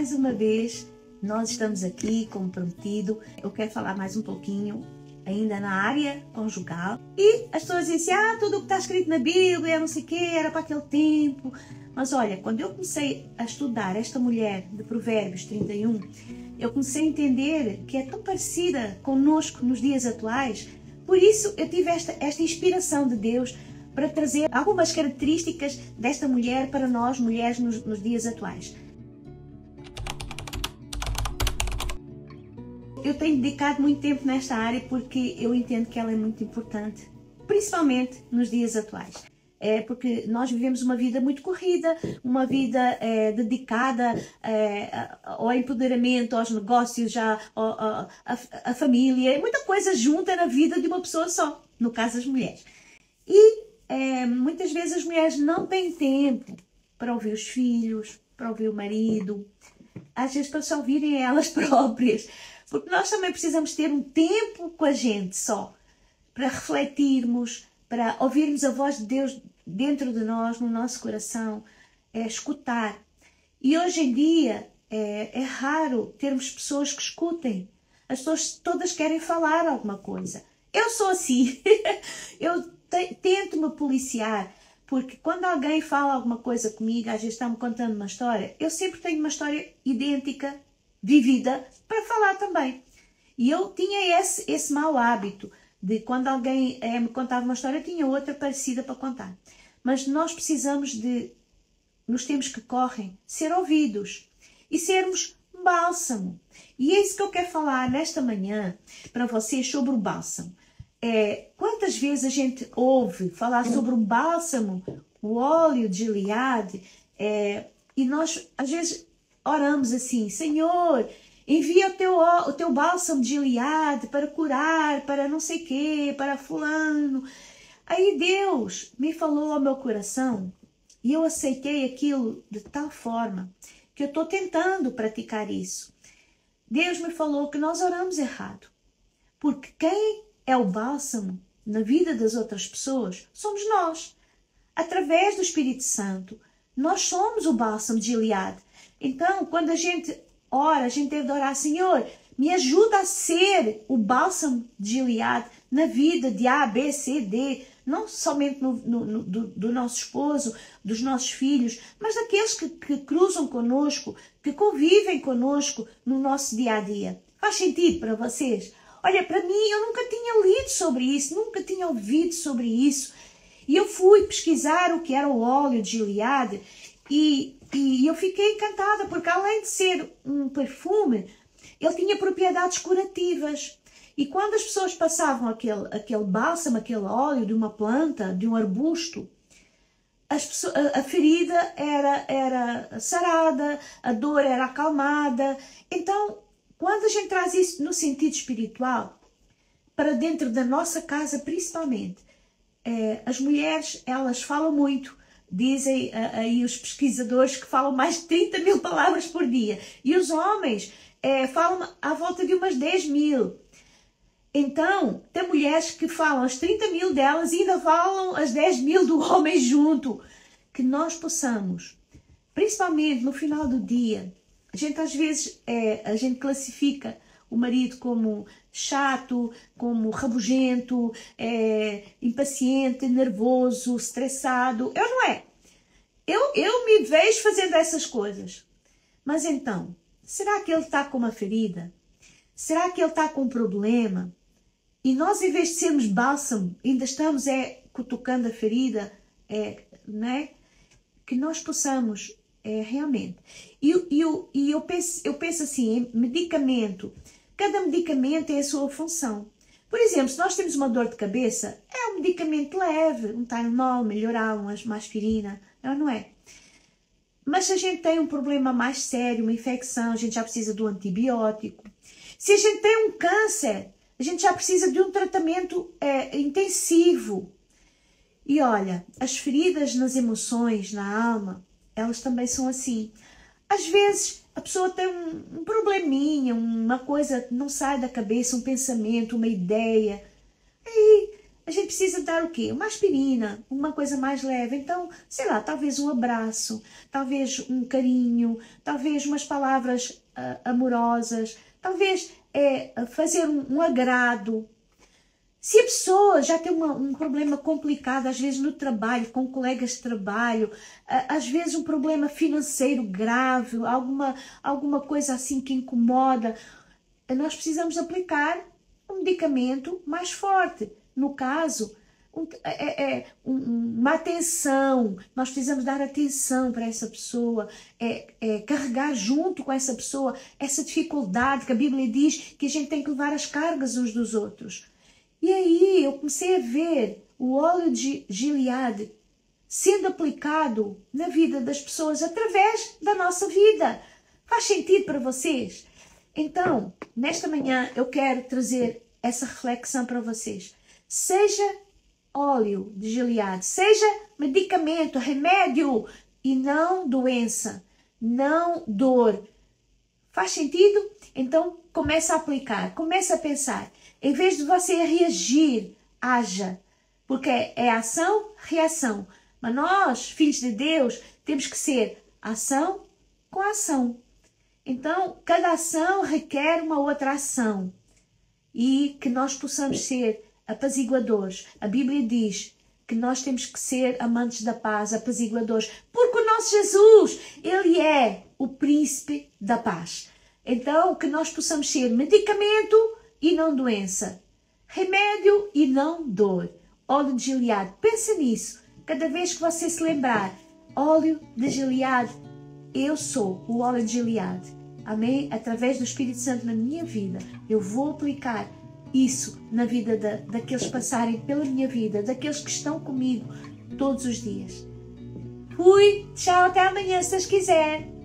mais uma vez, nós estamos aqui, como prometido. Eu quero falar mais um pouquinho ainda na área conjugal. E as pessoas dizem, tudo o que está escrito na Bíblia, não sei o quê, era para aquele tempo. Mas olha, quando eu comecei a estudar esta mulher de Provérbios 31, eu comecei a entender que é tão parecida conosco nos dias atuais. Por isso eu tive esta inspiração de Deus para trazer algumas características desta mulher para nós, mulheres, nos dias atuais. Eu tenho dedicado muito tempo nesta área porque eu entendo que ela é muito importante, principalmente nos dias atuais. Porque nós vivemos uma vida muito corrida, uma vida dedicada ao empoderamento, aos negócios, à família, muita coisa junta na vida de uma pessoa só, no caso as mulheres. E muitas vezes as mulheres não têm tempo para ouvir os filhos, para ouvir o marido, às vezes para só ouvirem elas próprias, porque nós também precisamos ter um tempo com a gente só, para refletirmos, para ouvirmos a voz de Deus dentro de nós, no nosso coração, escutar. E hoje em dia é raro termos pessoas que escutem. As pessoas todas querem falar alguma coisa. Eu sou assim. Eu tento me policiar, porque quando alguém fala alguma coisa comigo, às vezes está-me contando uma história, eu sempre tenho uma história idêntica, vivida, para falar também. E eu tinha esse mau hábito de quando alguém me contava uma história, eu tinha outra parecida para contar. Mas nós precisamos de, nos tempos que correm, ser ouvidos e sermos bálsamo. E é isso que eu quero falar nesta manhã para vocês sobre o bálsamo. Quantas vezes a gente ouve falar sobre o bálsamo, o óleo de Gileade, e nós às vezes oramos assim, Senhor, envia o teu bálsamo de Gileade para curar, para não sei o quê, para fulano. Aí Deus me falou ao meu coração e eu aceitei aquilo de tal forma que eu estou tentando praticar isso. Deus me falou que nós oramos errado, porque quem é o bálsamo na vida das outras pessoas somos nós. Através do Espírito Santo, nós somos o bálsamo de Gileade. Então, quando a gente ora, a gente deve orar, Senhor, me ajuda a ser o bálsamo de Gileade na vida de A, B, C, D, não somente do nosso esposo, dos nossos filhos, mas daqueles que cruzam conosco, que convivem conosco no nosso dia a dia. Faz sentido para vocês? Olha, para mim, eu nunca tinha lido sobre isso, nunca tinha ouvido sobre isso. E eu fui pesquisar o que era o óleo de Gileade e eu fiquei encantada, porque além de ser um perfume, ele tinha propriedades curativas. E quando as pessoas passavam aquele bálsamo, aquele óleo de uma planta, de um arbusto, a ferida era sarada, a dor era acalmada. Então, quando a gente traz isso no sentido espiritual, para dentro da nossa casa principalmente, as mulheres, elas falam muito. Dizem aí os pesquisadores que falam mais de 30 mil palavras por dia. E os homens falam à volta de umas 10 mil. Então, tem mulheres que falam as 30 mil delas e ainda falam as 10 mil do homem junto. Que nós possamos, principalmente no final do dia, a gente às vezes a gente classifica o marido como chato, como rabugento, impaciente, nervoso, estressado. Eu não é. Eu me vejo fazendo essas coisas. Mas então, será que ele está com uma ferida? Será que ele está com um problema? E nós, em vez de sermos bálsamo, ainda estamos cutucando a ferida, né? Que nós possamos realmente. E eu penso assim, em medicamento. Cada medicamento tem a sua função. Por exemplo, se nós temos uma dor de cabeça, é um medicamento leve, um Tylenol, Melhoral, uma aspirina, não é? Mas se a gente tem um problema mais sério, uma infecção, a gente já precisa do antibiótico. Se a gente tem um câncer, a gente já precisa de um tratamento intensivo. E olha, as feridas nas emoções, na alma, elas também são assim. Às vezes a pessoa tem um probleminha, uma coisa que não sai da cabeça, um pensamento, uma ideia. Aí a gente precisa dar o quê? Uma aspirina, uma coisa mais leve. Então, sei lá, talvez um abraço, talvez um carinho, talvez umas palavras amorosas, talvez fazer um agrado. Se a pessoa já tem um problema complicado, às vezes no trabalho, com colegas de trabalho, às vezes um problema financeiro grave, alguma coisa assim que incomoda, nós precisamos aplicar um medicamento mais forte. No caso, uma atenção, nós precisamos dar atenção para essa pessoa, carregar junto com essa pessoa essa dificuldade que a Bíblia diz que a gente tem que levar as cargas uns dos outros. E aí eu comecei a ver o óleo de Gileade sendo aplicado na vida das pessoas através da nossa vida. Faz sentido para vocês? Então, nesta manhã eu quero trazer essa reflexão para vocês. Seja óleo de Gileade, seja medicamento, remédio e não doença, não dor. Faz sentido? Então, começa a aplicar, começa a pensar. Em vez de você reagir, haja. Porque é ação, reação. Mas nós, filhos de Deus, temos que ser ação com ação. Então, cada ação requer uma outra ação. E que nós possamos ser apaziguadores. A Bíblia diz que nós temos que ser amantes da paz, apaziguadores. Porque o nosso Jesus, Ele é o príncipe da paz. Então, que nós possamos ser medicamento e não doença. Remédio e não dor. Óleo de Gileade. Pensa nisso. Cada vez que você se lembrar, óleo de Gileade, eu sou o óleo de Gileade. Amém? Através do Espírito Santo na minha vida, eu vou aplicar isso na vida daqueles que passarem pela minha vida, daqueles que estão comigo todos os dias. Fui, tchau, até amanhã se Deus quiser.